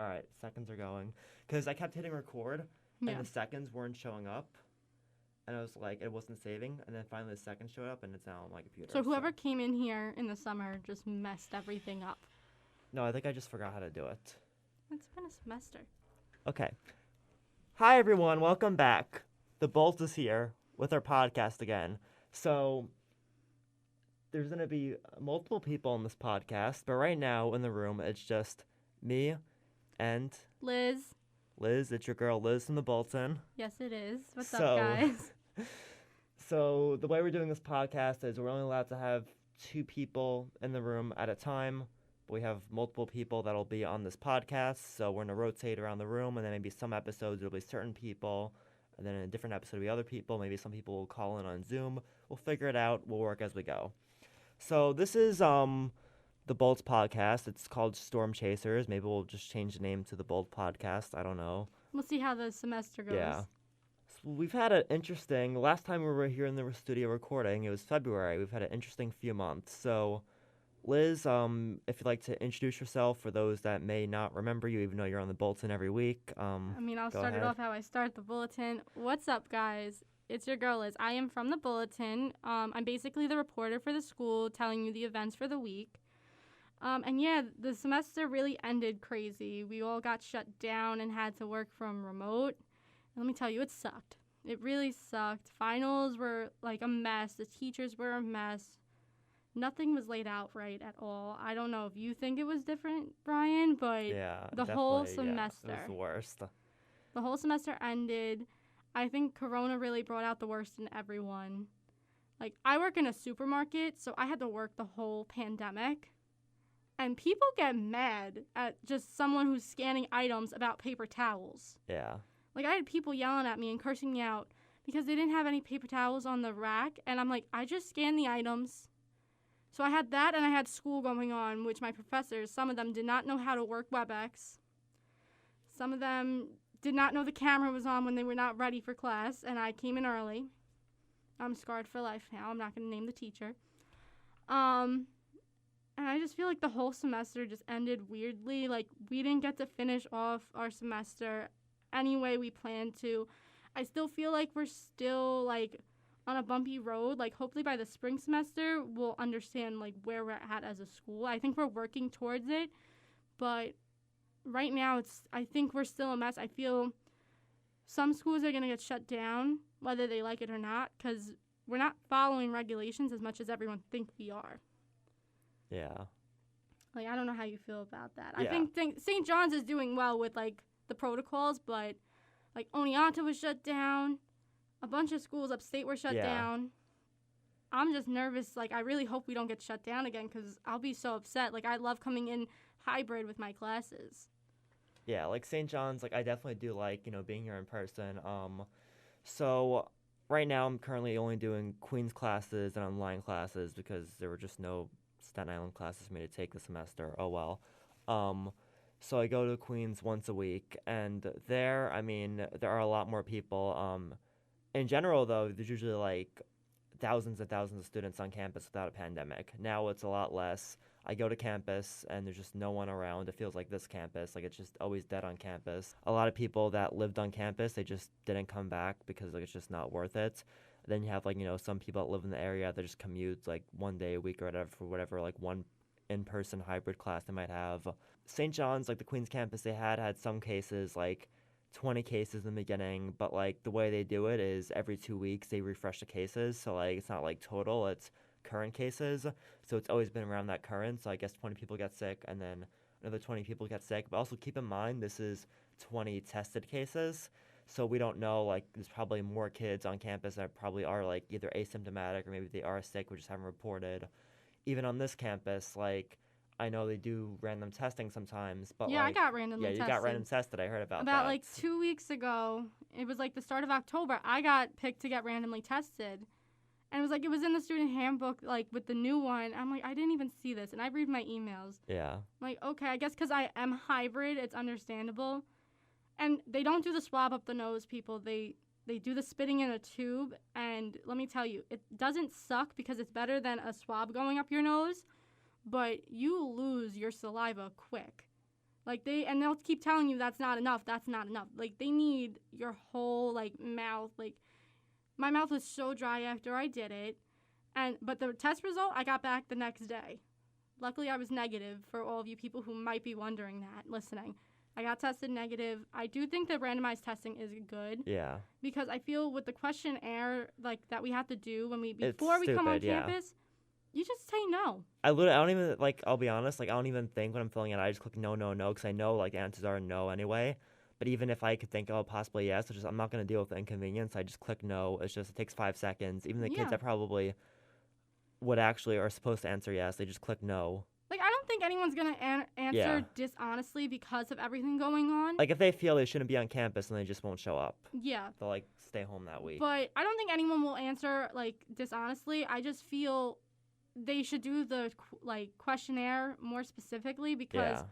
All right, seconds are going. Because I kept hitting record, Yeah. and the seconds weren't showing up. And I was like, it wasn't saving. And then finally the seconds showed up, and it's now on my computer. So whoever came in here in the summer just messed everything up. No, I think I just forgot how to do it. It's been a semester. Okay. Hi, everyone. Welcome back. The Bolt is here with our podcast again. So there's going to be multiple people in this podcast, but right now in the room, it's just me and Liz. Liz. It's your girl, Liz from the Bolton. Yes, it is. What's So- up, guys? So the way we're doing this podcast is we're only allowed to have 2 people in the room at a time. But we have multiple people that'll be on this podcast, so we're gonna rotate around the room, and then maybe some episodes it'll be certain people, and then in a different episode it'll be other people. Maybe some people will call in on Zoom. We'll figure it out. We'll work as we go. So this is the Bolts podcast. It's called Storm Chasers. Maybe we'll just change the name to the Bolt podcast. I don't know. We'll see how the semester goes. Yeah. So we've had an interesting, last time we were here in the studio recording, it was February. We've had an interesting few months. So, Liz, if you'd like to introduce yourself for those that may not remember you, even though you're on the Bulletin every week. I'll Go start ahead. it off how I start the bulletin. What's up, guys? It's your girl, Liz. I am from the Bulletin. I'm basically the reporter for the school, telling you the events for the week. And yeah, the semester really ended crazy. We all got shut down and had to work from remote. And let me tell you, it sucked. It really sucked. Finals were like a mess. The teachers were a mess. Nothing was laid out right at all. I don't know if you think it was different, Brian, but Yeah, the whole definitely, yeah, it semester. was the worst. The whole semester ended. I think Corona really brought out the worst in everyone. Like, I work in a supermarket, so I had to work the whole pandemic. And people get mad at just someone who's scanning items about paper towels. Yeah. Like, I had people yelling at me and cursing me out because they didn't have any paper towels on the rack. And I'm like, I just scanned the items. So I had that, and I had school going on, which my professors, some of them did not know how to work WebEx. Some of them did not know the camera was on when they were not ready for class, and I came in early. I'm scarred for life now. I'm not going to name the teacher. And I just feel like the whole semester just ended weirdly. Like, we didn't get to finish off our semester any way we planned to. I still feel like we're still, like, on a bumpy road. Like, hopefully by the spring semester, we'll understand, like, where we're at as a school. I think we're working towards it, but right now I think we're still a mess. I feel some schools are going to get shut down, whether they like it or not, because we're not following regulations as much as everyone thinks we are. Yeah. Like, I don't know how you feel about that. Yeah. I think St. John's is doing well with, like, the protocols, but, like, Oneonta was shut down. A bunch of schools upstate were shut Yeah. down. I'm just nervous. Like, I really hope we don't get shut down again because I'll be so upset. Like, I love coming in hybrid with my classes. Yeah, like St. John's, like I definitely do like, being here in person. So right now I'm currently only doing Queens classes and online classes because there were just no Staten Island classes for me to take this semester. Oh well. So I go to Queens once a week, and there, I mean, there are a lot more people. In general, though, there's usually like thousands and thousands of students on campus without a pandemic. Now it's a lot less. I go to campus and there's just no one around. It feels like this campus, like it's just always dead on campus. A lot of people that lived on campus, they just didn't come back because like it's just not worth it. Then you have like, some people that live in the area that just commute like one day a week or whatever for whatever like one in-person hybrid class they might have. St. John's, like the Queens campus, they had some cases, like 20 cases in the beginning, but like the way they do it is every 2 weeks they refresh the cases. So like it's not like total, it's current cases. So it's always been around that current. So I guess 20 people get sick and then another 20 people get sick. But also keep in mind this is 20 tested cases. So we don't know, like there's probably more kids on campus that probably are like either asymptomatic or maybe they are sick, we just haven't reported. Even on this campus, like I know they do random testing sometimes, but Yeah, like, I got randomly yeah, you tested. got random tested. I heard about that. About like 2 weeks ago, it was like the start of October, I got picked to get randomly tested. And it was in the student handbook, like with the new one. I'm like, I didn't even see this. And I read my emails. Yeah. I'm like, okay, I guess because I am hybrid, it's understandable. And they don't do the swab up the nose, people. They do the spitting in a tube. And let me tell you, it doesn't suck because it's better than a swab going up your nose. But you lose your saliva quick. Like they'll keep telling you that's not enough. That's not enough. Like they need your whole like mouth. Like my mouth was so dry after I did it, but the test result I got back the next day. Luckily, I was negative for all of you people who might be wondering that, listening. I got tested negative. I do think that randomized testing is good. Yeah. Because I feel with the questionnaire like that we have to do before we come on campus, you just say no. I don't even, like, I'll be honest, like, I don't even think when I'm filling it, I just click no, no, no, because I know, like, the answers are no anyway. But even if I could think, oh, possibly yes, I'm not going to deal with the inconvenience. I just click no. It takes 5 seconds. Even the kids that probably would actually are supposed to answer yes, they just click no. Like, I don't think anyone's going to answer dishonestly because of everything going on. Like, if they feel they shouldn't be on campus, then they just won't show up. Yeah. They'll, like, stay home that week. But I don't think anyone will answer, like, dishonestly. I just feel they should do the, like, questionnaire more specifically because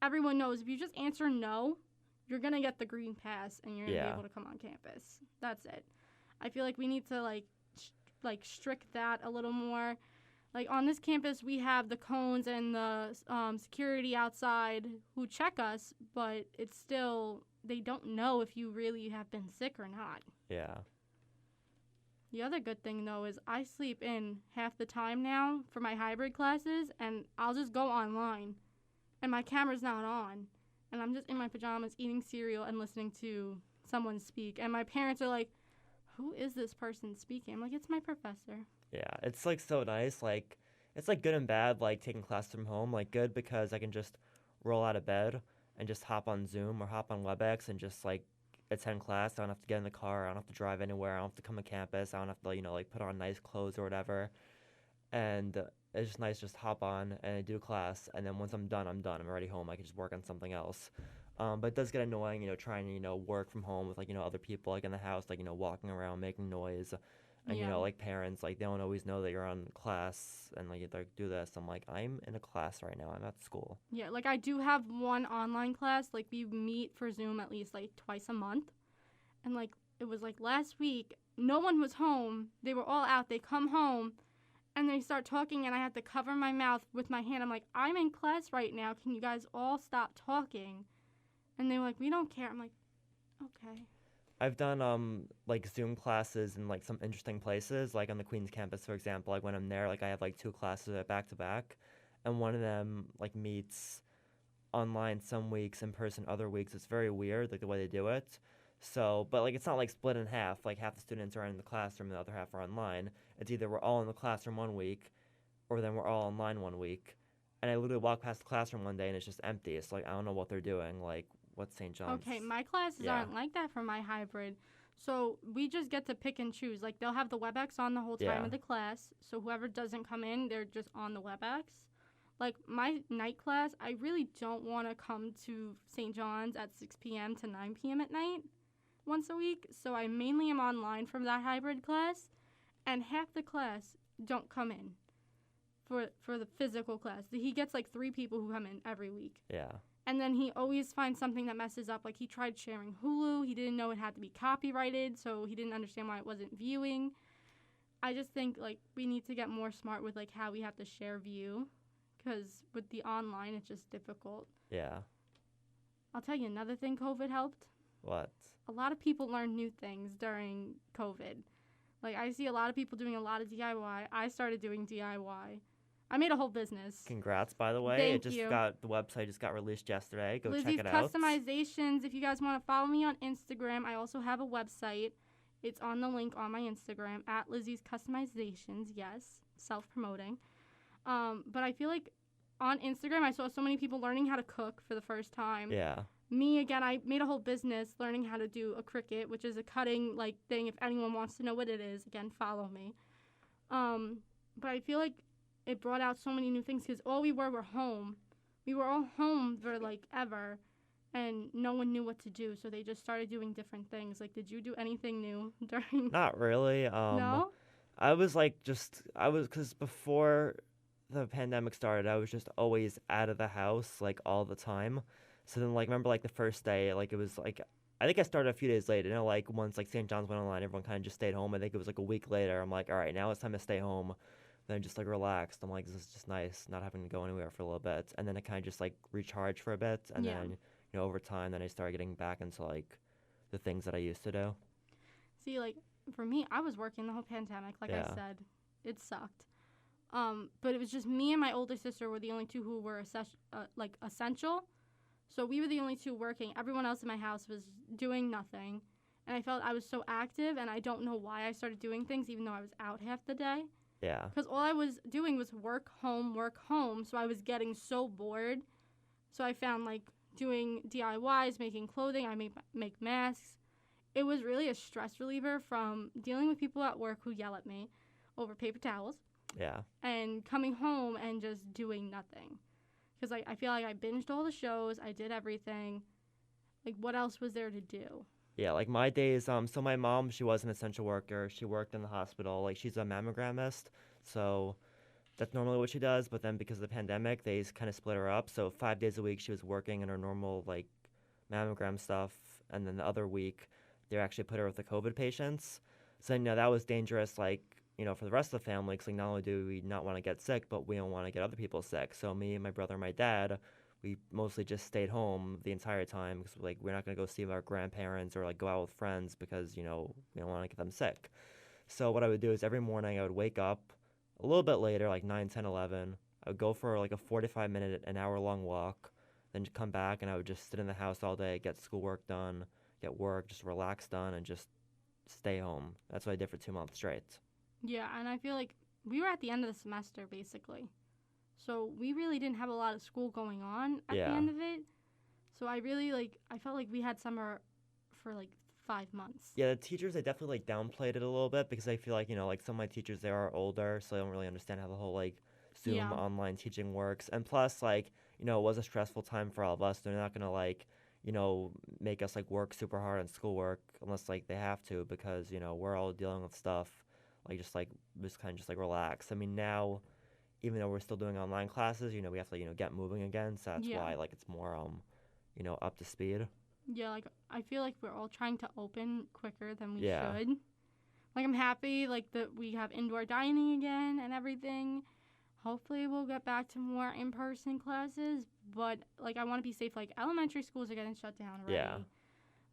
everyone knows if you just answer no, you're going to get the green pass and you're going to be able to come on campus. That's it. I feel like we need to, like strict that a little more. Like, on this campus, we have the cones and the security outside who check us, but it's still, they don't know if you really have been sick or not. Yeah. The other good thing, though, is I sleep in half the time now for my hybrid classes, and I'll just go online, and my camera's not on, and I'm just in my pajamas eating cereal and listening to someone speak, and my parents are like, who is this person speaking? I'm like, it's my professor. Yeah, it's, like, so nice. Like, it's, like, good and bad, like, taking class from home. Like, good because I can just roll out of bed and just hop on Zoom or hop on WebEx and just, like, attend class. I don't have to get in the car. I don't have to drive anywhere. I don't have to come to campus. I don't have to, you know, like, put on nice clothes or whatever. And it's just nice just hop on and do class. And then once I'm done, I'm done. I'm already home. I can just work on something else. But it does get annoying, you know, trying to, you know, work from home with, like, you know, other people, like, in the house, like, you know, walking around, making noise. And, you know, like, parents, like, they don't always know that you're on class and, like, they do this. I'm like, I'm in a class right now. I'm at school. Yeah, like, I do have one online class. Like, we meet for Zoom at least, like, twice a month. And, like, it was, like, last week, no one was home. They were all out. They come home, and they start talking, and I have to cover my mouth with my hand. I'm like, I'm in class right now. Can you guys all stop talking? And they were like, we don't care. I'm like, okay. I've done, like, Zoom classes in, like, some interesting places, like, on the Queens campus, for example. Like, when I'm there, like, I have, like, 2 classes back-to-back, and one of them, like, meets online some weeks, in person other weeks. It's very weird, like, the way they do it. So, but, like, it's not, like, split in half. Like, half the students are in the classroom, and the other half are online. It's either we're all in the classroom one week, or then we're all online one week. And I literally walk past the classroom one day, and it's just empty. It's like, I don't know what they're doing. Like, what's St. John's? Okay, my classes aren't like that for my hybrid. So we just get to pick and choose. Like, they'll have the WebEx on the whole time of the class. So whoever doesn't come in, they're just on the WebEx. Like, my night class, I really don't want to come to St. John's at 6 p.m. to 9 p.m. at night once a week. So I mainly am online from that hybrid class. And half the class don't come in for the physical class. He gets, like, 3 people who come in every week. Yeah. And then he always finds something that messes up. Like, he tried sharing Hulu. He didn't know it had to be copyrighted, so he didn't understand why it wasn't viewing. I just think, like, we need to get more smart with, like, how we have to share view. Because with the online, it's just difficult. Yeah. I'll tell you another thing COVID helped. What? A lot of people learned new things during COVID. Like, I see a lot of people doing a lot of DIY. I started doing DIY. I made a whole business. Congrats, by the way. Thank you. The website just got released yesterday. Go Lizzie's check it out. Customizations. If you guys want to follow me on Instagram, I also have a website. It's on the link on my Instagram, at Lizzie's Customizations. Yes, self-promoting. But I feel like on Instagram, I saw so many people learning how to cook for the first time. Yeah. Me, again, I made a whole business learning how to do a Cricut, which is a cutting, like, thing. If anyone wants to know what it is, again, follow me. But I feel like it brought out so many new things because all we were home. We were all home for, like, ever, and no one knew what to do, so they just started doing different things. Like, did you do anything new during... Not really. No? Because before the pandemic started, I was just always out of the house, like, all the time. So then, like, remember, like, the first day, like, it was, like, I think I started a few days later. You know, like, once, like, St. John's went online, everyone kind of just stayed home. I think it was, like, a week later. I'm like, all right, now it's time to stay home. then just like relaxed. I'm like, this is just nice, not having to go anywhere for a little bit. And then I kind of just like recharge for a bit, and Yeah. then over time, then I started getting back into like the things that I used to do. See, like for me, I was working the whole pandemic. Like I Yeah. said, it sucked. But it was just me and my older sister were the only two who were essential. So we were the only two working. Everyone else in my house was doing nothing. And I felt I was so active, and I don't know why I started doing things even though I was out half the day. Yeah. Because all I was doing was work, home, work, home. So I was getting so bored. So I found like doing DIYs, making clothing, I make masks. It was really a stress reliever from dealing with people at work who yell at me over paper towels Yeah. and coming home and just doing nothing. Because I feel like I binged all the shows, I did everything. Like, what else was there to do? Yeah, like my days, so my mom, she was an essential worker. She worked in the hospital. Like she's a mammogramist. So that's normally what she does. But then because of the pandemic, they kind of split her up. So 5 days a week, she was working in her normal like mammogram stuff. And then the other week, they actually put her with the COVID patients. So, that was dangerous, like, for the rest of the family. Because, like, not only do we not want to get sick, but we don't want to get other people sick. So me and my brother and my dad, we mostly just stayed home the entire time because like we're not going to go see our grandparents or like go out with friends because we don't want to get them sick. So what I would do is every morning I would wake up a little bit later, like 9, 10, 11. I would go for like a 45-minute, an hour long walk, then come back and I would just sit in the house all day, get schoolwork done, get work, just relax done, and just stay home. That's what I did for 2 months straight. Yeah, and I feel like we were at the end of the semester, basically. So we really didn't have a lot of school going on at the Yeah. end of it. So I really, I felt like we had summer for, 5 months. Yeah, the teachers, they definitely like downplayed it a little bit because I feel like, like some of my teachers, they are older, so they don't really understand how the whole like Zoom Yeah. online teaching works. And plus, like, it was a stressful time for all of us. They're not gonna like, make us like work super hard on schoolwork unless like they have to because, we're all dealing with stuff, like just kind of just like relax. I mean, now, even though we're still doing online classes, we have to, get moving again. So that's Yeah. why like it's more up to speed. Yeah, I feel like we're all trying to open quicker than we Yeah. should. Like, I'm happy, that we have indoor dining again and everything. Hopefully we'll get back to more in-person classes, but, I want to be safe. Like, elementary schools are getting shut down already. Yeah.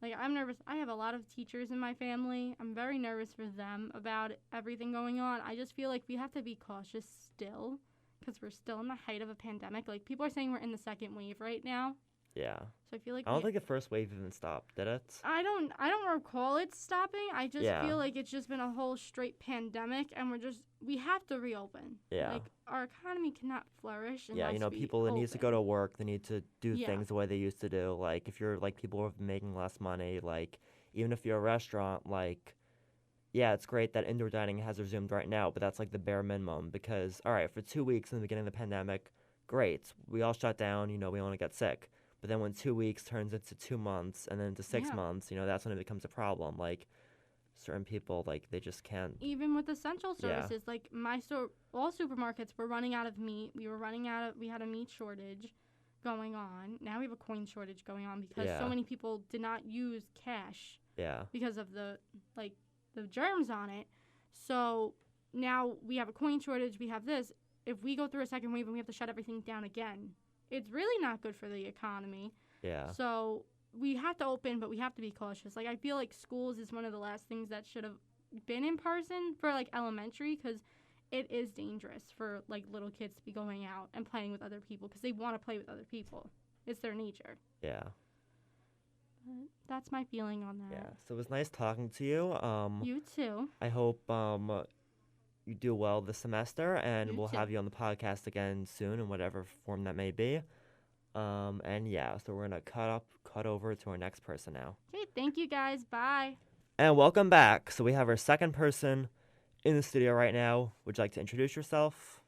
Like, I'm nervous. I have a lot of teachers in my family. I'm very nervous for them about everything going on. I just feel like we have to be cautious still because we're still in the height of a pandemic. Like, people are saying we're in the second wave right now. Yeah. So I feel like I don't think the first wave even stopped, did it? I don't recall it stopping. I just Yeah. feel like it's just been a whole straight pandemic, and we have to reopen. Yeah. Like, our economy cannot flourish Yeah, unless people that need to go open. to work, they need to do Yeah. things the way they used to do. Like, if you're, like, people who are making less money, like, even if you're a restaurant, like, yeah, it's great that indoor dining has resumed right now, but that's, like, the bare minimum because, all right, for 2 weeks in the beginning of the pandemic, great. We all shut down, we want to get sick. But then when 2 weeks turns into 2 months and then into 6 months, that's when it becomes a problem. Like, certain people, like, they just can't. Even with essential Yeah. services, like my store, all supermarkets were running out of meat. We had a meat shortage going on. Now we have a coin shortage going on because Yeah. so many people did not use cash Yeah. because of the germs on it. So now we have a coin shortage. We have this. If we go through a second wave and we have to shut everything down again, it's really not good for the economy. Yeah. So we have to open, but we have to be cautious. Like, I feel like schools is one of the last things that should have been in person for, elementary, because it is dangerous for, little kids to be going out and playing with other people because they want to play with other people. It's their nature. Yeah. But that's my feeling on that. Yeah. So it was nice talking to you. You too. I hope you do well this semester, and You we'll too. have you on the podcast again soon in whatever form that may be. And yeah, so we're gonna cut over to our next person now. Okay, thank you guys. Bye. And welcome back. So we have our second person in the studio right now. Would you like to introduce yourself?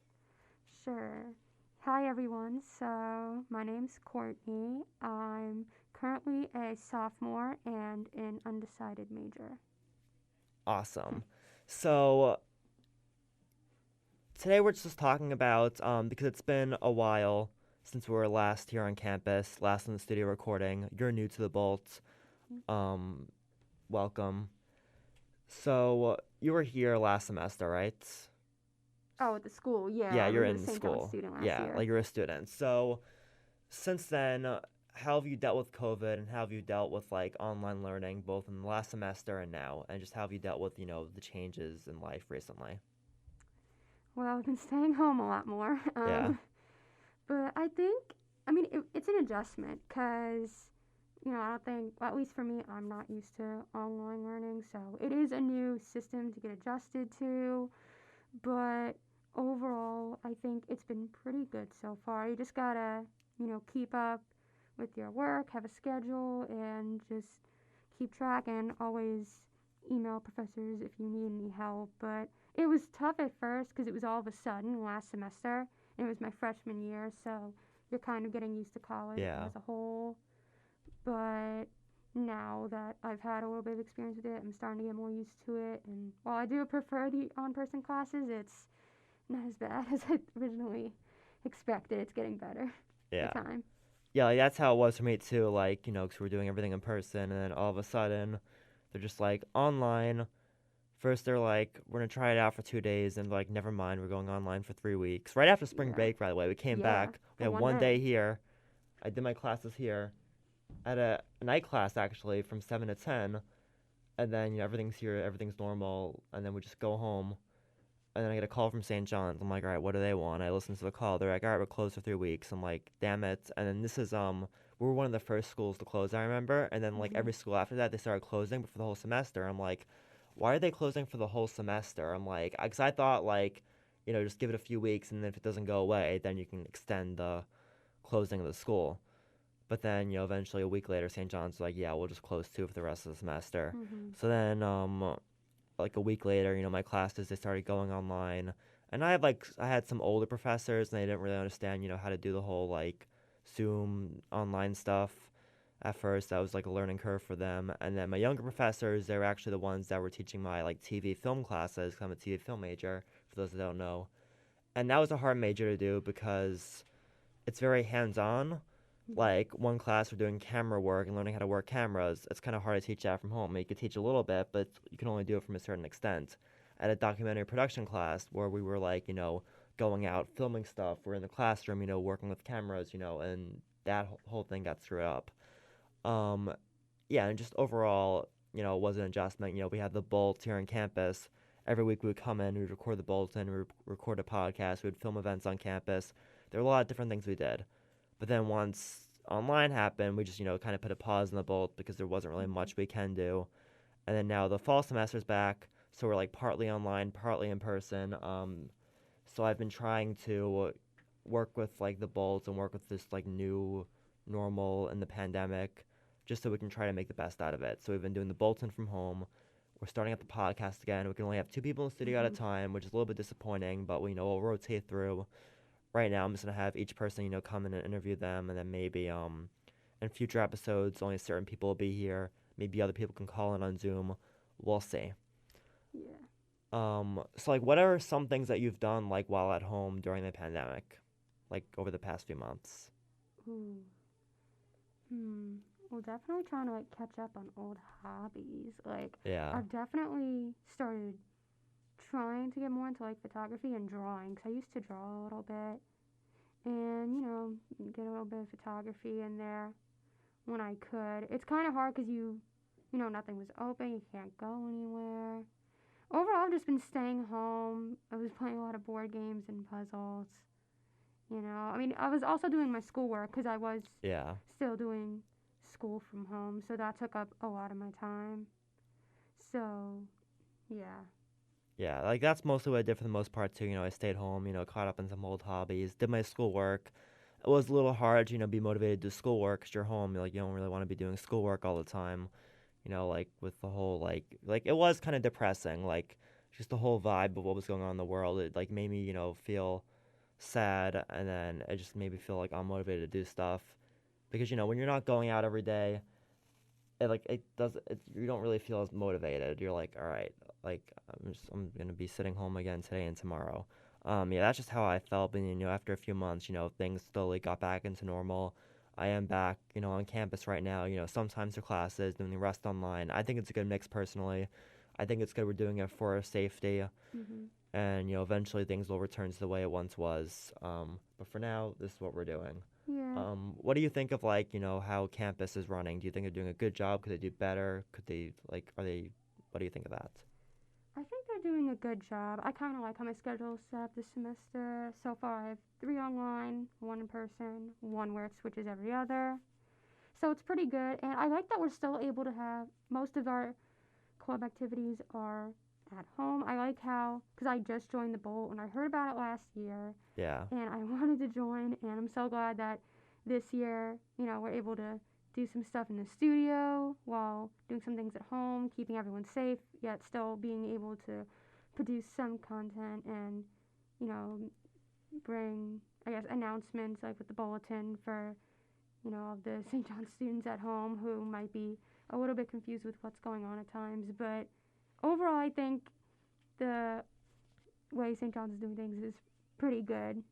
Sure. Hi, everyone. So, my name's Courtney. I'm currently a sophomore and an undecided major. Awesome. So today we're just talking about, because it's been a while since we were last here on campus, last in the studio recording. You're new to the Bolt. Welcome. So you were here last semester, right? Oh, at the school, yeah. Yeah, I you're was a in St. John's school. student last Yeah, year. like you're a student. So since then, how have you dealt with COVID and how have you dealt with like online learning both in the last semester and now? And just how have you dealt with, the changes in life recently? Well, I've been staying home a lot more. Yeah. But I think, I mean, it's an adjustment because, I don't think, well, at least for me, I'm not used to online learning. So it is a new system to get adjusted to. But overall, I think it's been pretty good so far. You just gotta, keep up with your work, have a schedule, and just keep track and always email professors if you need any help. But it was tough at first because it was all of a sudden last semester, and it was my freshman year, so you're kind of getting used to college Yeah. as a whole. But now that I've had a little bit of experience with it, I'm starting to get more used to it. And while I do prefer the on person classes, it's not as bad as I originally expected. It's getting better Yeah. with time. Yeah, like that's how it was for me too. Like, 'cause we're doing everything in person, and then all of a sudden, they're just like online. First, they're like, we're gonna try it out for 2 days, and like, never mind, we're going online for 3 weeks. Right after spring Yeah. break, by the way, we came Yeah, back. We for had one one day. day here. I did my classes here. I had a night class actually from 7 to 10, and then everything's here, everything's normal, and then we just go home. And then I get a call from St. John's. I'm like, all right, what do they want? I listen to the call. They're like, all right, we're closed for 3 weeks. I'm like, damn it. And then this is we were one of the first schools to close, I remember. And then like Hmm. every school after that, they started closing, but for the whole semester. I'm like, why are they closing for the whole semester? I'm like, because I thought like, just give it a few weeks, and then if it doesn't go away, then you can extend the closing of the school. But then, eventually a week later, St. John's was like, yeah, we'll just close too for the rest of the semester. Hmm. So then, like a week later, my classes, they started going online. And I had some older professors, and they didn't really understand, how to do the whole like Zoom online stuff. At first, that was like a learning curve for them. And then my younger professors, they were actually the ones that were teaching my like TV film classes, 'cause I'm a TV film major, for those that don't know. And that was a hard major to do because it's very hands-on. Like one class we're doing camera work and learning how to work cameras. It's kind of hard to teach that from home. You could teach a little bit, but you can only do it from a certain extent. At a documentary production class where we were like, going out filming stuff, we're in the classroom, working with cameras, and that whole thing got screwed up. Um, yeah, and just overall, it was an adjustment. We had the Bolt here on campus. Every week we would come in, we'd record the Bulletin, we'd record a podcast, we'd film events on campus. There were a lot of different things we did. But then once online happened, we just, kind of put a pause in the Bolt because there wasn't really much we can do. And then now the fall semester's back, so we're like partly online, partly in person. So I've been trying to work with like the Bolt and work with this like new normal in the pandemic, just so we can try to make the best out of it. So we've been doing the Bolton from home. We're starting up the podcast again. We can only have 2 people in the studio at a Hmm. time, which is a little bit disappointing, but we'll rotate through. Right now I'm just gonna have each person, come in and interview them, and then maybe in future episodes only certain people will be here. Maybe other people can call in on Zoom. We'll see. Yeah. So like what are some things that you've done like while at home during the pandemic? Like over the past few months? Ooh. Well, definitely trying to like catch up on old hobbies. Like, Yeah. I've definitely started trying to get more into like photography and drawing. 'Cause I used to draw a little bit, and get a little bit of photography in there when I could. It's kind of hard because nothing was open. You can't go anywhere. Overall, I've just been staying home. I was playing a lot of board games and puzzles. I mean, I was also doing my schoolwork because I was Yeah. still doing school from home, so that took up a lot of my time. So, yeah. Yeah, like that's mostly what I did for the most part too. I stayed home, caught up in some old hobbies, did my schoolwork. It was a little hard, to, be motivated to do schoolwork 'cause you're home. Like you don't really want to be doing schoolwork all the time. Like with the whole like it was kind of depressing. Like just the whole vibe of what was going on in the world. It like made me, feel sad, and then it just made me feel like unmotivated to do stuff because when you're not going out every day, you don't really feel as motivated. You're like, all right, like I'm gonna be sitting home again today and tomorrow. Yeah, that's just how I felt. And after a few months, things slowly got back into normal. I am back, on campus right now. Sometimes for classes, doing the rest online. I think it's a good mix personally. I think it's good we're doing it for safety, Hmm. and eventually things will return to the way it once was. But for now, this is what we're doing. Yeah. What do you think of how campus is running? Do you think they're doing a good job? Could they do better? Could they are they? What do you think of that? I think they're doing a good job. I kind of like how my schedule's set up this semester. So far, I have 3 online, 1 in person, 1 where it switches every other. So it's pretty good. And I like that we're still able to have most of our club activities are at home. I like how, because I just joined the Bolt and I heard about it last year Yeah, and I wanted to join. And I'm so glad that this year, we're able to do some stuff in the studio while doing some things at home, keeping everyone safe, yet still being able to produce some content and, you know, bring, I guess, announcements like with the bulletin for, all the St. John students at home who might be a little bit confused with what's going on at times. But overall, I think the way St. John's is doing things is pretty good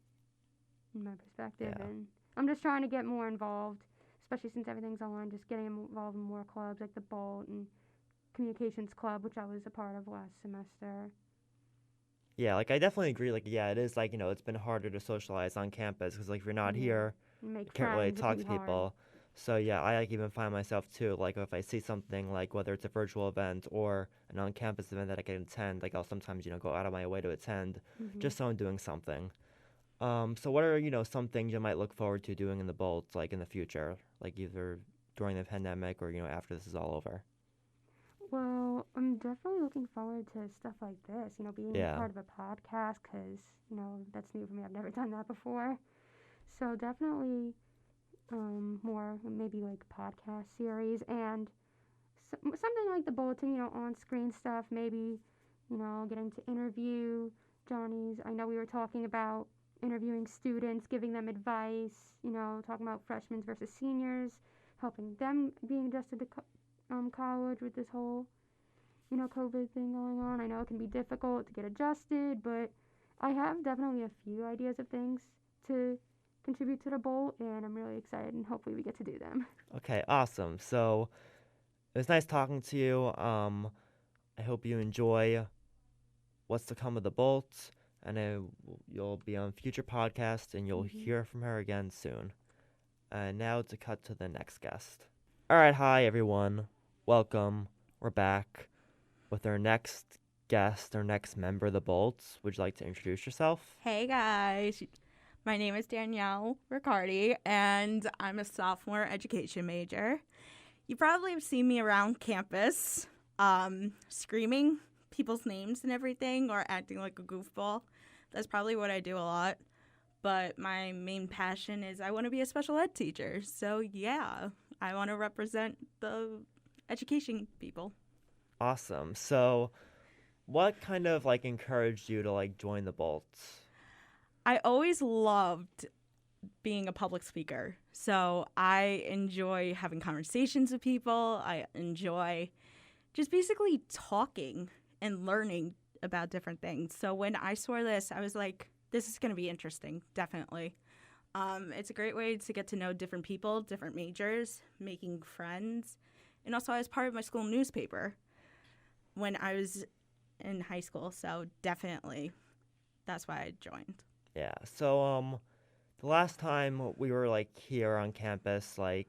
in my perspective. yeah. And I'm just trying to get more involved, especially since everything's online, just getting involved in more clubs like the Bolt and Communications Club, which I was a part of last semester. Yeah, I definitely agree. Yeah, it is it's been harder to socialize on campus because if you're not Yeah. here, Make you can't really friends, it talk can to be hard. people. So yeah, I even find myself too if I see something whether it's a virtual event or an on-campus event that I can attend, I'll sometimes go out of my way to attend Hmm. just so I'm doing something. So what are some things you might look forward to doing in the Bolts in the future, either during the pandemic or after this is all over? Well, I'm definitely looking forward to stuff like this, being Yeah, part of a podcast because, that's new for me. I've never done that before. So definitely more maybe like podcast series and something like the bulletin, on screen stuff, maybe, getting to interview Johnny's. I know we were talking about interviewing students, giving them advice, talking about freshmen versus seniors, helping them being adjusted to college with this whole, COVID thing going on. I know it can be difficult to get adjusted, but I have definitely a few ideas of things to contribute to the bowl, and I'm really excited, and hopefully we get to do them. okay, awesome. So it was nice talking to you. I hope you enjoy what's to come of the Bolts, and you'll be on future podcasts, and you'll Hmm. hear from her again soon. And now to cut to the next guest. All right, hi everyone, welcome. We're back with our next guest, our next member of the Bolts. Would you like to introduce yourself? Hey guys, my name is Danielle Riccardi, and I'm a sophomore education major. You probably have seen me around campus, screaming people's names and everything, or acting like a goofball. That's probably what I do a lot. But my main passion is I want to be a special ed teacher. So yeah, I want to represent the education people. Awesome. So, what kind of encouraged you to join the Bolts? I always loved being a public speaker. So I enjoy having conversations with people. I enjoy just basically talking and learning about different things. So when I saw this, I was like, this is going to be interesting, definitely. It's a great way to get to know different people, different majors, making friends. And also I was part of my school newspaper when I was in high school. So definitely that's why I joined. Yeah. So, the last time we were here on campus, at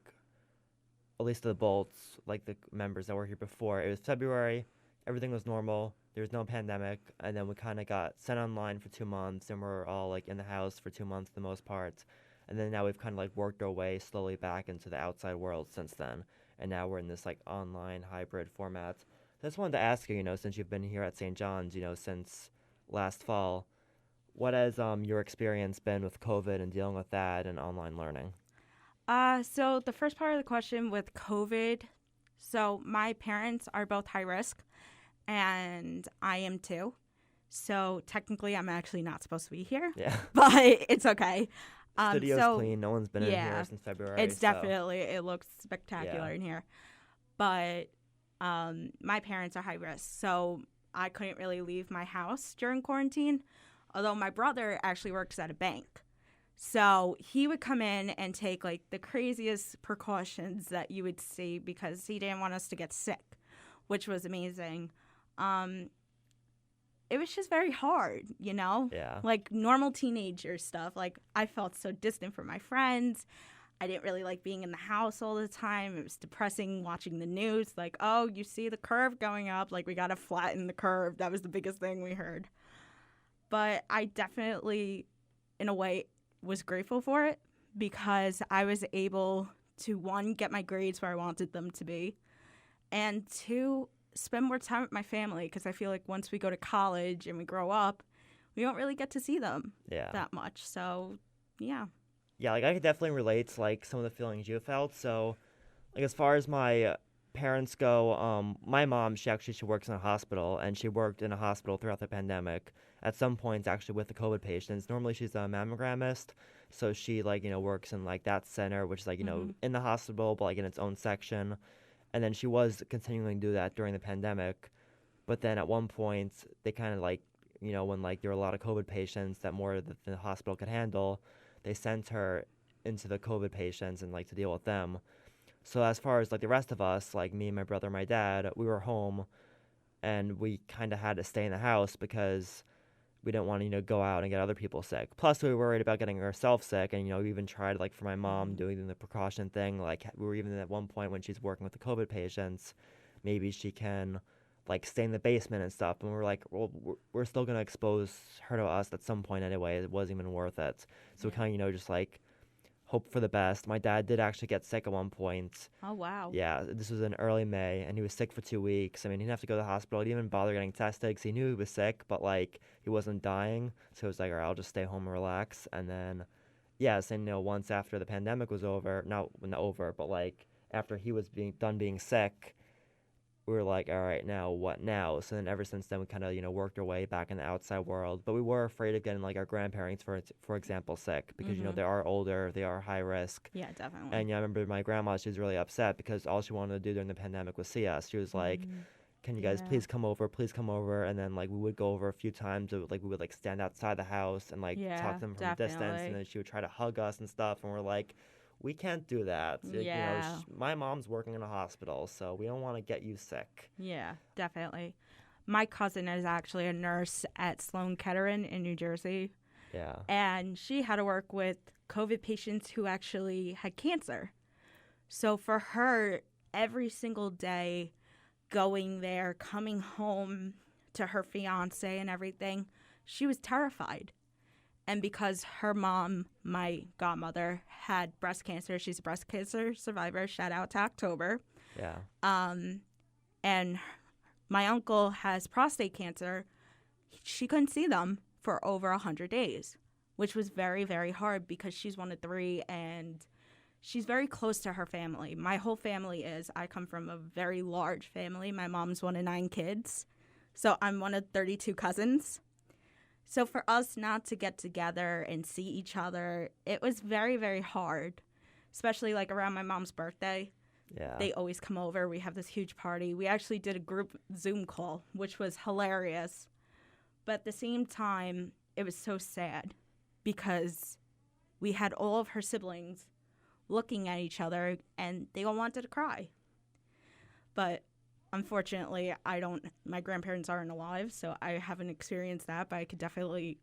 least the Bolts, the members that were here before, it was February. Everything was normal. There was no pandemic, and then we kind of got sent online for 2 months, and we're all in the house for 2 months, for the most part. And then now we've kind of worked our way slowly back into the outside world since then, and now we're in this online hybrid format. So I just wanted to ask you, since you've been here at St. John's, since last fall, what has your experience been with COVID and dealing with that and online learning? So the first part of the question with COVID, so my parents are both high risk, and I am too. So technically, I'm actually not supposed to be here, Yeah. but it's okay. Studio's So clean. No one's been in yeah, here since February. it's so- definitely, it looks spectacular Yeah. in here. But my parents are high risk, so I couldn't really leave my house during quarantine. Although my brother actually works at a bank. So he would come in and take the craziest precautions that you would see because he didn't want us to get sick, which was amazing. it was just very hard, Yeah. like normal teenager stuff. Like I felt so distant from my friends. I didn't really like being in the house all the time. It was depressing watching the news. Like, oh, you see the curve going up. Like, we got to flatten the curve. That was the biggest thing we heard. But I definitely, in a way, was grateful for it because I was able to, one, get my grades where I wanted them to be, and two, spend more time with my family because I feel like once we go to college and we grow up, we don't really get to see them Yeah. that much. So, yeah. Yeah, like I could definitely relate to like some of the feelings you felt. So, like as far as my parents go, my mom, she works in a hospital, and she worked in a hospital throughout the pandemic. At some points, actually with the COVID patients. Normally, she's a mammogramist, so she works in like that center, which is like in the hospital, but like in its own section. And then she was continuing to do that during the pandemic, but then at one point they kind of when like there were a lot of COVID patients that more than the hospital could handle, they sent her into the COVID patients and like to deal with them. So as far as like the rest of us, like me, my brother, my dad, we were home, and we kind of had to stay in the house because we didn't want to go out and get other people sick. Plus we were worried about getting ourselves sick, and we even tried like for my mom doing the precaution thing. Like we were even at one point when she's working with the COVID patients, maybe she can like stay in the basement and stuff. And we were like, well, we're still gonna expose her to us at some point anyway. It wasn't even worth it. So we kind of just like hope for the best. My dad did actually get sick at one point. Oh, wow. Yeah, this was in early May, and he was sick for 2 weeks. I mean, he didn't have to go to the hospital. He didn't even bother getting tested because he knew he was sick, but like he wasn't dying. So he was like, all right, I'll just stay home and relax. And then, yeah, so once after the pandemic was over, not over, but like after he was done being sick, we were like, all right, now what now? So then ever since then, we kind of, worked our way back in the outside world. But we were afraid of getting like our grandparents, for example, sick because, they are older, they are high risk. Yeah, definitely. And I remember my grandma, she was really upset because all she wanted to do during the pandemic was see us. She was like, can you guys please come over? Please come over. And then like we would go over a few times. We would like stand outside the house and like talk to them from a distance. And then she would try to hug us and stuff. And we're like, we can't do that. Yeah. My mom's working in a hospital, so we don't want to get you sick. Yeah, definitely. My cousin is actually a nurse at Sloan Kettering in New Jersey. Yeah. And she had to work with COVID patients who actually had cancer. So for her, every single day going there, coming home to her fiance and everything, she was terrified. And because her mom, my godmother, had breast cancer, she's a breast cancer survivor. Shout out to October. Yeah. And my uncle has prostate cancer. She couldn't see them for over 100 days, which was very, very hard because she's one of three and she's very close to her family. My whole family is. I come from a very large family. My mom's one of 9 kids. So I'm one of 32 cousins. So for us not to get together and see each other, it was very, very hard, especially like around my mom's birthday. Yeah. They always come over. We have this huge party. We actually did a group Zoom call, which was hilarious. But at the same time, it was so sad because we had all of her siblings looking at each other and they all wanted to cry. But unfortunately, my grandparents aren't alive, so I haven't experienced that, but I could definitely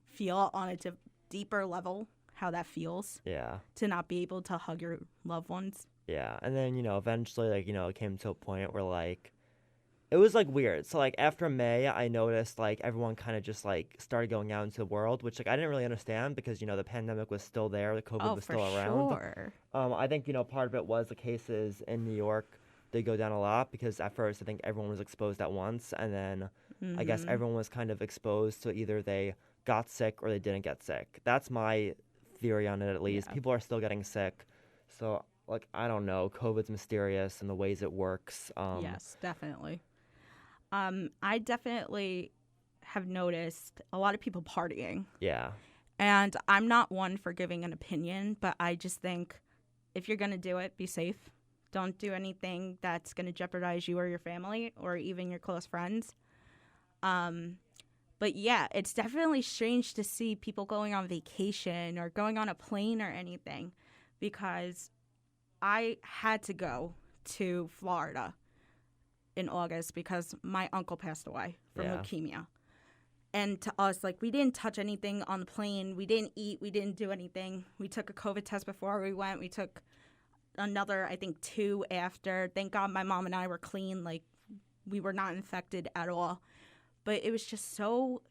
feel on a deeper level how that feels. Yeah. To not be able to hug your loved ones. Yeah. And then, eventually, it came to a point where, like, it was, like, weird. So, like, after May, I noticed, like, everyone kind of just, like, started going out into the world, which, like, I didn't really understand because, the pandemic was still there. The COVID was still around. Sure. I think, part of it was the cases in New York, they go down a lot because at first I think everyone was exposed at once. And then I guess everyone was kind of exposed to either they got sick or they didn't get sick. That's my theory on it, at least. Yeah. People are still getting sick. So, like, I don't know. COVID's mysterious and the ways it works. Yes, definitely. I definitely have noticed a lot of people partying. Yeah. And I'm not one for giving an opinion, but I just think if you're going to do it, be safe. Don't do anything that's going to jeopardize you or your family or even your close friends. But yeah, it's definitely strange to see people going on vacation or going on a plane or anything because I had to go to Florida in August because my uncle passed away from Yeah. leukemia. And to us, like, we didn't touch anything on the plane. We didn't eat. We didn't do anything. We took a COVID test before we went. We took another, I think, 2 after. Thank God my mom and I were clean. Like, we were not infected at all. But it was just so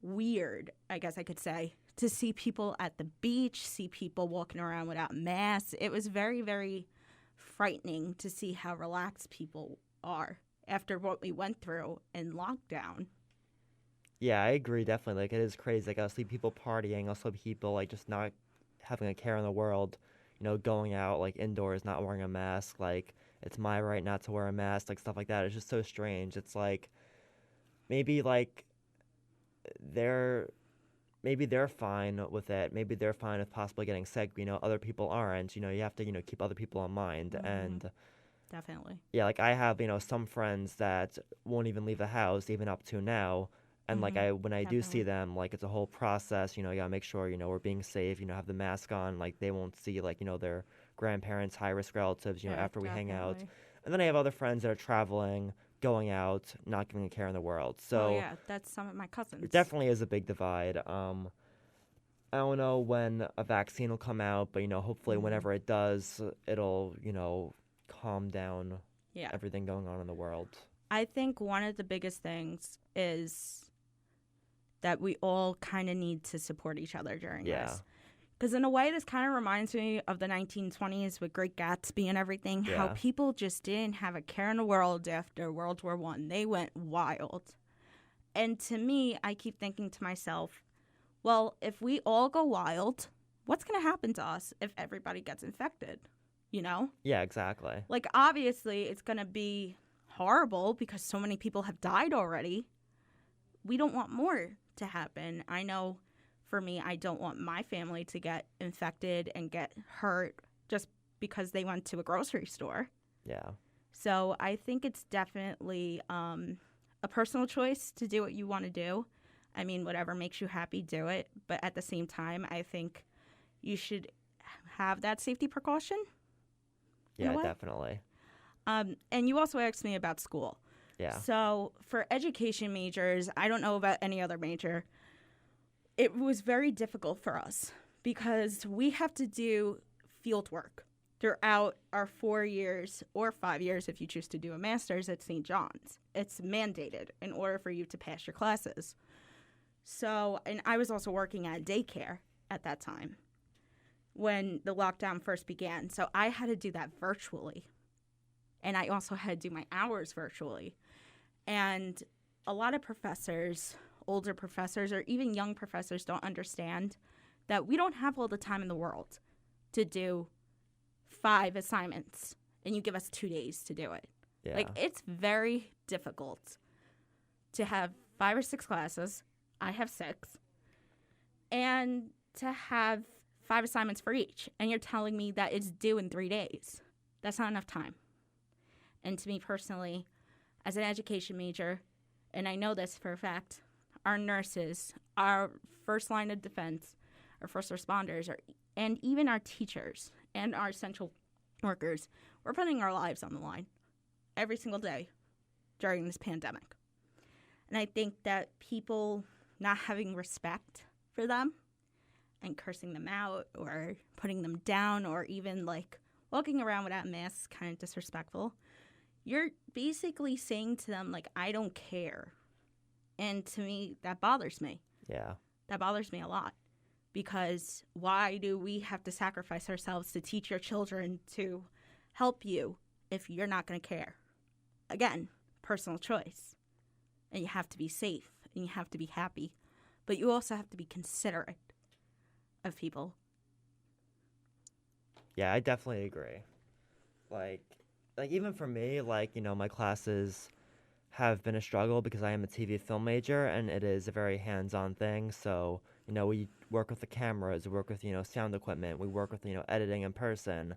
weird, I guess I could say, to see people at the beach, see people walking around without masks. It was very, very frightening to see how relaxed people are after what we went through in lockdown. Yeah, I agree, definitely. Like, it is crazy. Like, I'll see people partying. I'll see people, like, just not having a care in the world, you know, going out, like, indoors, not wearing a mask. Like, it's my right not to wear a mask, like, stuff like that. It's just so strange. It's like, maybe, like, they're, maybe they're fine with it. Maybe they're fine with possibly getting sick, you know, other people aren't. You know, you have to, you know, keep other people in mind. Mhm. And, Definitely. yeah, like, I have, you know, some friends that won't even leave the house, even up to now. And like when I do see Definitely. them, like it's a whole process, you know, you gotta make sure, you know, we're being safe, you know, have the mask on, like they won't see like, you know, their grandparents, high risk relatives, you know, Yeah, after we hang out. definitely. And then I have other friends that are traveling, going out, not giving a care in the world. Oh, So yeah, that's some of my cousins. it definitely is a big divide. I don't know when a vaccine will come out, but you know, hopefully Mhm. whenever it does, it'll, you know, calm down Yeah. everything going on in the world. I think one of the biggest things is that we all kind of need to support each other during Yeah. this. Because in a way, this kind of reminds me of the 1920s with Great Gatsby and everything, how Yeah. people just didn't have a care in the world after World War I. They went wild. And to me, I keep thinking to myself, well, if we all go wild, what's going to happen to us if everybody gets infected? You know? Yeah, exactly. Like, obviously, it's going to be horrible because so many people have died already. We don't want more to happen. I know for me, I don't want my family to get infected and get hurt just because they went to a grocery store. Yeah. So I think it's definitely a personal choice to do what you want to do. I mean, whatever makes you happy, do it. But at the same time, I think you should have that safety precaution. In a Yeah, way. definitely. And you also asked me about school. Yeah. So for education majors, I don't know about any other major, it was very difficult for us because we have to do field work throughout our 4 years or 5 years if you choose to do a master's at St. John's. It's mandated in order for you to pass your classes. So, and I was also working at daycare at that time when the lockdown first began. So I had to do that virtually. And I also had to do my hours virtually. And a lot of professors, older professors, or even young professors don't understand that we don't have all the time in the world to do 5 assignments and you give us 2 days to do it. Yeah. Like, it's very difficult to have 5 or 6 classes. I have 6. And to have 5 assignments for each. And you're telling me that it's due in 3 days. That's not enough time. And to me personally, as an education major, and I know this for a fact, our nurses, our first line of defense, our first responders, and even our teachers and our essential workers, we're putting our lives on the line every single day during this pandemic. And I think that people not having respect for them and cursing them out or putting them down or even like walking around without masks, kind of disrespectful. You're basically saying to them, like, I don't care. And to me, that bothers me. Yeah. That bothers me a lot. Because why do we have to sacrifice ourselves to teach your children to help you if you're not going to care? Again, personal choice. And you have to be safe and you have to be happy. But you also have to be considerate of people. Yeah, I definitely agree. Like even for me, like, you know, my classes have been a struggle because I am a TV film major and it is a very hands-on thing. So, you know, we work with the cameras, we work with, you know, sound equipment, we work with, you know, editing in person.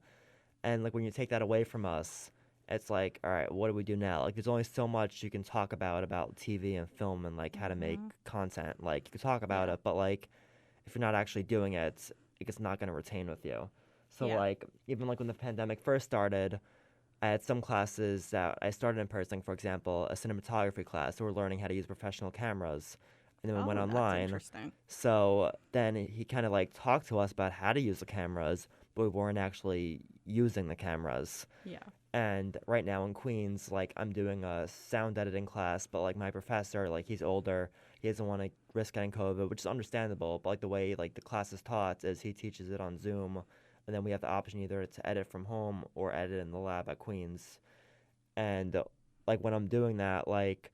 And like when you take that away from us, it's like, all right, what do we do now? Like there's only so much you can talk about TV and film and like how to make content. Like you can talk about it, but like if you're not actually doing it, it's not going to retain with you. So Yeah. like even like when the pandemic first started, I had some classes that I started in person, for example, a cinematography class, so we're learning how to use professional cameras. And then we went That's online. interesting. So then he kind of like talked to us about how to use the cameras, but we weren't actually using the cameras. Yeah. And right now in Queens, like I'm doing a sound editing class, but like my professor, like he's older, he doesn't want to risk getting COVID, which is understandable. But like the way like the class is taught is he teaches it on Zoom, and then we have the option either to edit from home or edit in the lab at Queens. And like when I'm doing that, like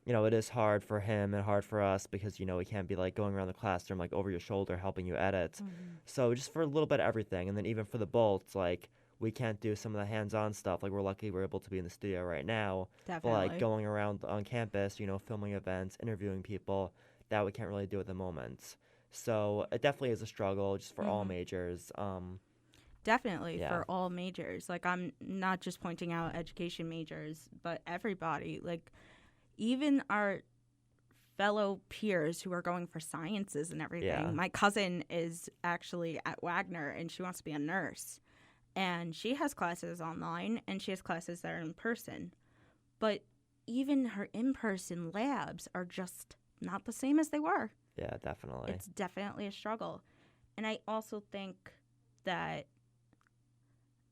it is hard for him and hard for us because he can't be like going around the classroom like over your shoulder helping you edit. So just for a little bit of everything, and then even for the bolts, like we can't do some of the hands-on stuff. Like we're lucky we're able to be in the studio right now. Definitely. But like going around on campus, filming events, interviewing people, that we can't really do at the moment. So it definitely is a struggle just for all majors. Definitely Yeah. for all majors. Like, I'm not just pointing out education majors, but everybody. Like, even our fellow peers who are going for sciences and everything. Yeah. My cousin is actually at Wagner, and she wants to be a nurse. And she has classes online, and she has classes that are in person. But even her in-person labs are just not the same as they were. Yeah, definitely. It's definitely a struggle. And I also think that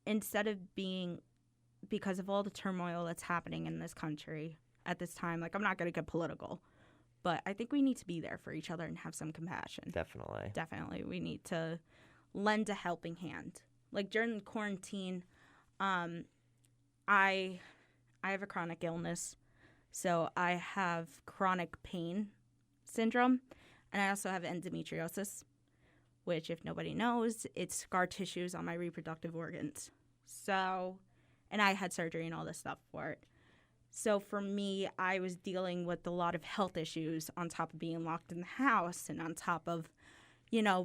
instead of being, because of all the turmoil that's happening in this country at this time, like I'm not going to get political, but I think we need to be there for each other and have some compassion. Definitely. Definitely. We need to lend a helping hand. Like during quarantine, I have a chronic illness. So I have chronic pain syndrome, and I also have endometriosis, which, if nobody knows, it's scar tissues on my reproductive organs. So, and I had surgery and all this stuff for it. So for me, I was dealing with a lot of health issues on top of being locked in the house and on top of,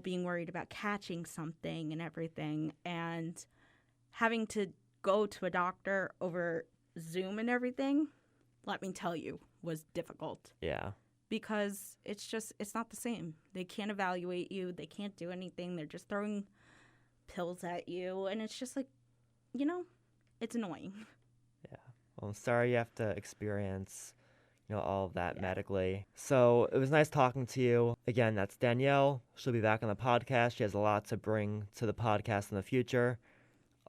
being worried about catching something and everything, and having to go to a doctor over Zoom and everything, let me tell you, was difficult. Yeah. Because it's not the same. They can't evaluate you. They can't do anything. They're just throwing pills at you. And it's just like, it's annoying. Yeah. Well, I'm sorry you have to experience, all of that medically. So it was nice talking to you. Again, that's Danielle. She'll be back on the podcast. She has a lot to bring to the podcast in the future.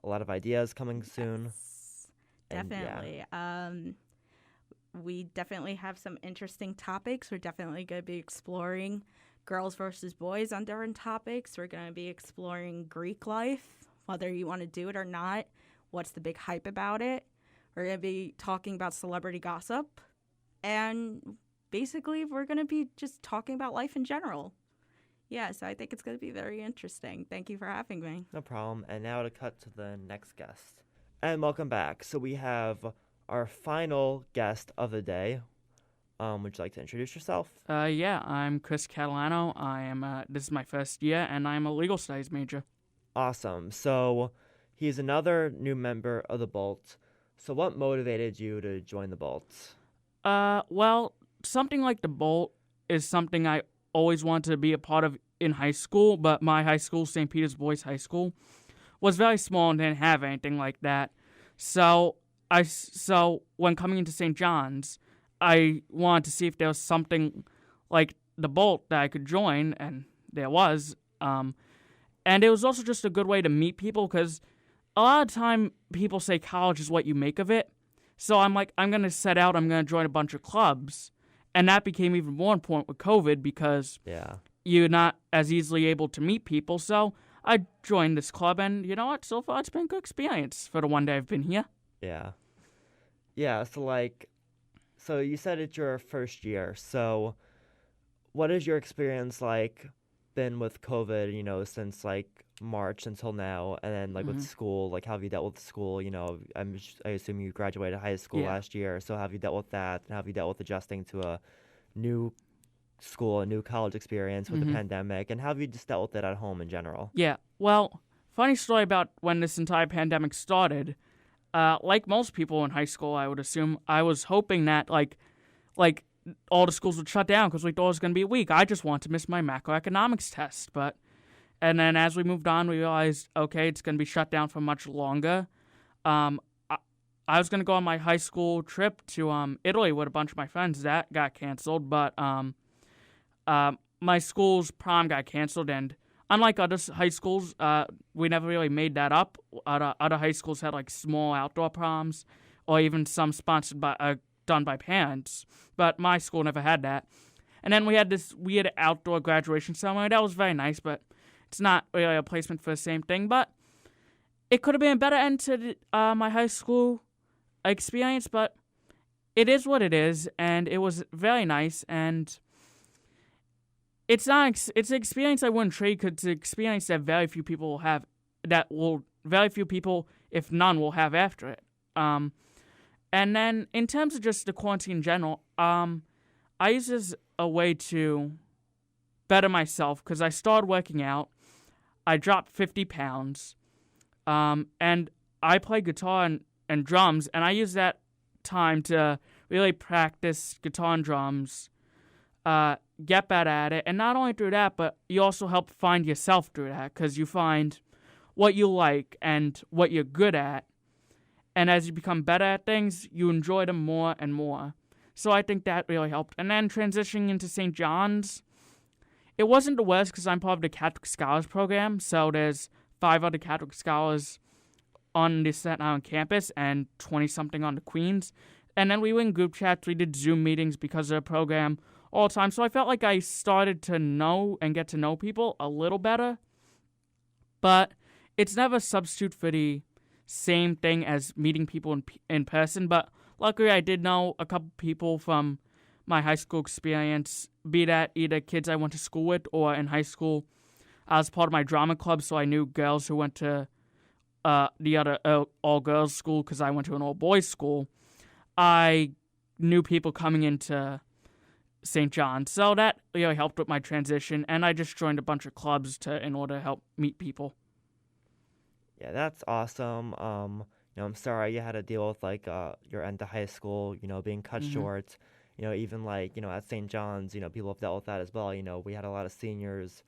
A lot of ideas coming soon. Yes, And, yeah. definitely. We definitely have some interesting topics. We're definitely going to be exploring girls versus boys on different topics. We're going to be exploring Greek life, whether you want to do it or not. What's the big hype about it? We're going to be talking about celebrity gossip. And basically, we're going to be just talking about life in general. Yeah, so I think it's going to be very interesting. Thank you for having me. No problem. And now to cut to the next guest. And welcome back. So we have our final guest of the day. Would you like to introduce yourself? Yeah, I'm Chris Catalano. This is my first year, and I'm a legal studies major. Awesome. So he's another new member of the Bolt. So what motivated you to join the Bolt? Well, something like the Bolt is something I always wanted to be a part of in high school, but my high school, St. Peter's Boys High School, was very small and didn't have anything like that. So when coming into St. John's, I wanted to see if there was something like the Bolt that I could join, and there was. And it was also just a good way to meet people, because a lot of time people say college is what you make of it. So I'm like, I'm going to I'm going to join a bunch of clubs. And that became even more important with COVID, because you're not as easily able to meet people. So I joined this club, and you know what? So far, it's been a good experience for the one day I've been here. Yeah. Yeah, so you said it's your first year. So what is your experience been with COVID, since March until now, and then with school, how have you dealt with school? I assume you graduated high school last year, so have you dealt with that, and have you dealt with adjusting to a new school, a new college experience with the pandemic, and how have you just dealt with it at home in general? Yeah, well, funny story about when this entire pandemic started. Like most people in high school, I would assume, I was hoping that like all the schools would shut down because we thought it was going to be a week. I just wanted to miss my macroeconomics test, and then as we moved on, we realized, okay, it's going to be shut down for much longer. I was gonna go on my high school trip to Italy with a bunch of my friends. That got canceled, but my school's prom got canceled, and unlike other high schools, we never really made that up. Other high schools had like small outdoor proms, or even some sponsored by done by parents, but my school never had that. And then we had this weird outdoor graduation ceremony. That was very nice, but it's not really a placement for the same thing. But it could have been a better end to my high school experience, but it is what it is, and it was very nice. And it's not. It's an experience I wouldn't trade because it's an experience that very few people will have. Very few people, if none, will have after it. And then in terms of just the quarantine in general, I use this as a way to better myself because I started working out. I dropped 50 pounds, and I play guitar and drums, and I use that time to really practice guitar and drums, get better at it, and not only through that, but you also help find yourself through that because you find what you like and what you're good at, and as you become better at things, you enjoy them more and more. So I think that really helped. And then transitioning into St. John's, it wasn't the worst because I'm part of the Catholic Scholars Program, so there's 5 other Catholic Scholars on the Staten Island campus and 20-something on the Queens. And then we were in group chats, we did Zoom meetings because of the program all the time. So I felt like I started to know and get to know people a little better. But it's never a substitute for the same thing as meeting people in person. But luckily I did know a couple people from my high school experience, be that either kids I went to school with or in high school. I was part of my drama club, so I knew girls who went to the other all-girls school because I went to an all-boys school. I knew people coming into St. John's, so that really helped with my transition, and I just joined a bunch of clubs in order to help meet people. Yeah, that's awesome. I'm sorry you had to deal with like your end of high school, being cut short. Even like, at St. John's, people have dealt with that as well. We had a lot of seniors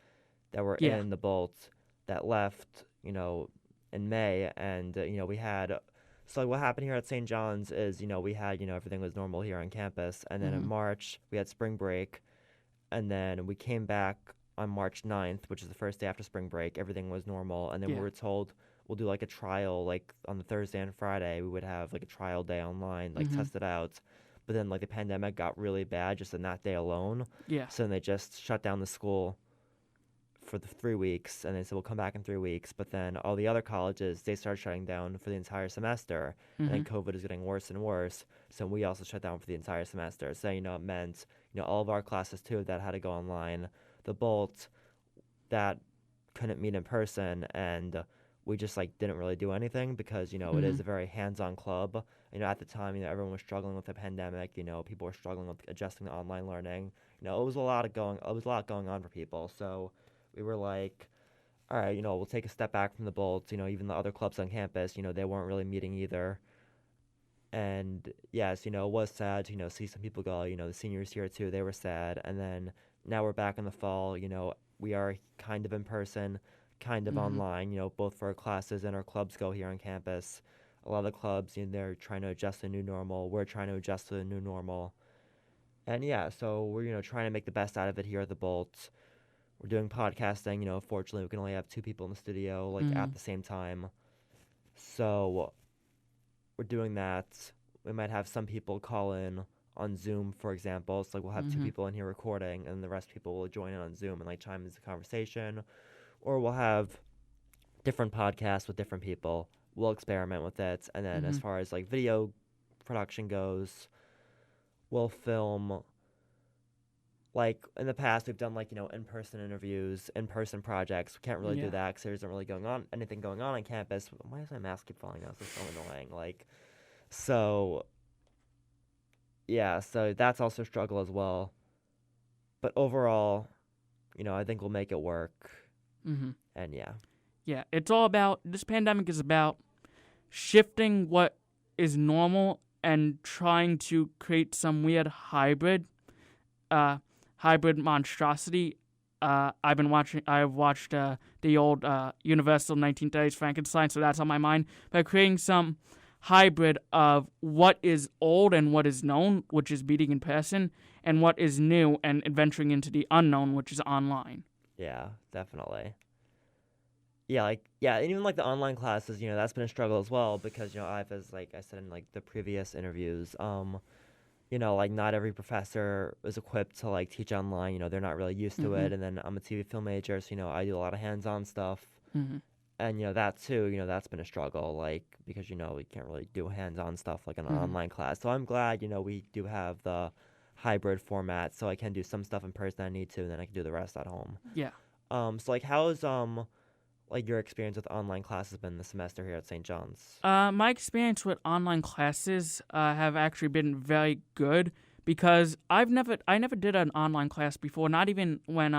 that were in the Bolt that left, in May, and we had. So what happened here at St. John's is, we had, everything was normal here on campus, and then in March we had spring break, and then we came back on March 9th, which is the first day after spring break. Everything was normal, and then we were told we'll do like a trial, like on the Thursday and Friday we would have like a trial day online, like test it out. But then like the pandemic got really bad just in that day alone. Yeah. So then they just shut down the school for the 3 weeks, and they said we'll come back in 3 weeks. But then all the other colleges, they started shutting down for the entire semester, and then COVID is getting worse and worse. So we also shut down for the entire semester. So it meant all of our classes too that had to go online. The Bolt that couldn't meet in person, and we just like didn't really do anything because it is a very hands-on club. At the time, everyone was struggling with the pandemic. People were struggling with adjusting to online learning. It was a lot going on for people. So we were like, all right, we'll take a step back from the Bolts. Even the other clubs on campus, they weren't really meeting either. And yes, it was sad to see some people go. The seniors here too, they were sad. And then now we're back in the fall. We are kind of in person, kind of online, both for our classes and our clubs go here on campus. A lot of the clubs, they're trying to adjust to the new normal. We're trying to adjust to the new normal. And yeah, so we're, trying to make the best out of it here at the Bolt. We're doing podcasting, fortunately we can only have 2 people in the studio, like at the same time. So we're doing that. We might have some people call in on Zoom, for example. So like we'll have 2 people in here recording, and the rest of people will join in on Zoom and like chime into the conversation. Or we'll have different podcasts with different people. We'll experiment with it. And then as far as like video production goes, we'll film. Like in the past, we've done like, in-person interviews, in-person projects. We can't really do that because there isn't really anything going on campus. Why does my mask keep falling out? It's so annoying. So that's also a struggle as well. But overall, I think we'll make it work. And yeah, it's all about, this pandemic is about shifting what is normal and trying to create some weird hybrid monstrosity. I've watched the old Universal 1930s Frankenstein, so that's on my mind. But creating some hybrid of what is old and what is known, which is meeting in person, and what is new and adventuring into the unknown, which is online. Yeah, definitely. And even like the online classes, that's been a struggle as well because I've, as like I said in like the previous interviews, like not every professor is equipped to like teach online. They're not really used to it. And then I'm a TV film major, so I do a lot of hands-on stuff. Mm-hmm. And that too, that's been a struggle, like because we can't really do hands-on stuff like in an online class. So I'm glad we do have the hybrid format, so I can do some stuff in person I need to, and then I can do the rest at home. Yeah. So like how's like your experience with online classes been this semester here at St. John's? My experience with online classes have actually been very good because I never did an online class before, not even when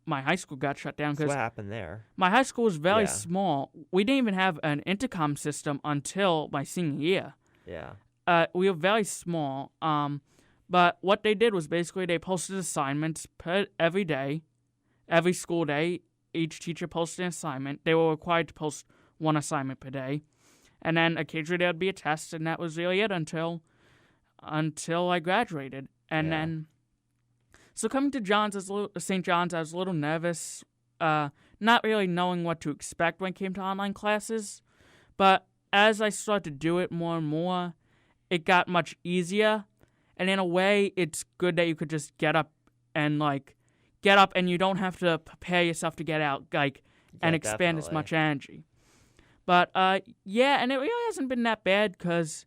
my high school got shut down. So Because what happened there? my high school was very Yeah. small. We didn't even have an intercom system until my senior year. Yeah. We were very small. But what they did was basically they posted assignments every day, every school day. Each teacher posted an assignment. They were required to post one assignment per day. And then occasionally there would be a test, and that was really it until I graduated. And Yeah. then, so coming to St. John's, I was a little nervous, not really knowing what to expect when it came to online classes. But as I started to do it more and more, it got much easier. And in a way, it's good that you could just get up and you don't have to prepare yourself to get out, and expend as definitely. much energy. But and it really hasn't been that bad because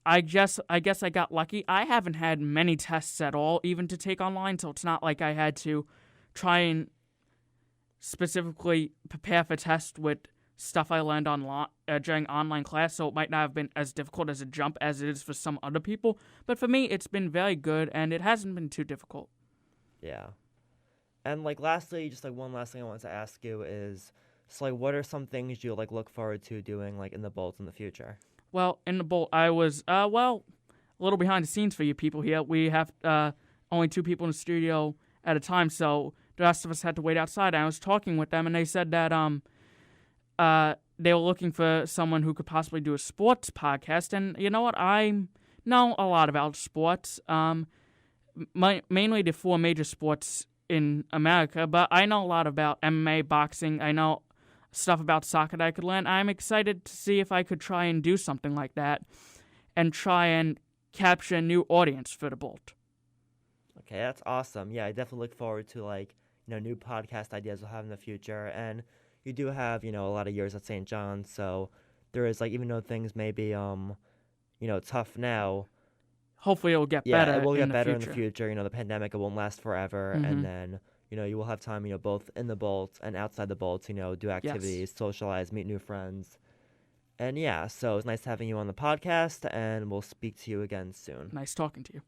I guess I got lucky. I haven't had many tests at all, even to take online, so it's not like I had to try and specifically prepare for tests with stuff I learned during online class, so it might not have been as difficult as a jump as it is for some other people. But for me, it's been very good, and it hasn't been too difficult. Yeah. And like lastly, just like one last thing I wanted to ask you is, so like what are some things you like look forward to doing like in the Bolt in the future? Well, in the Bolt, I was, a little behind the scenes for you people here. We have only 2 people in the studio at a time, so the rest of us had to wait outside. I was talking with them, and they said that they were looking for someone who could possibly do a sports podcast. And you know what? I know a lot about sports, mainly the 4 major sports in America, but I know a lot about MMA, boxing. I know stuff about soccer that I could learn. I'm excited to see if I could try and do something like that and try and capture a new audience for the Bolt. Okay, that's awesome. Yeah, I definitely look forward to like, new podcast ideas we'll have in the future. And you do have, a lot of years at St. John's, so there is like, even though things may be tough now, Hopefully it will get yeah, better. it will in get the better future. in the future. The pandemic, it won't last forever, Mhm. and then you will have time, both in the Bolt and outside the Bolt, do activities, socialize, meet new friends, and yeah. So it's nice having you on the podcast, and we'll speak to you again soon. Nice talking to you.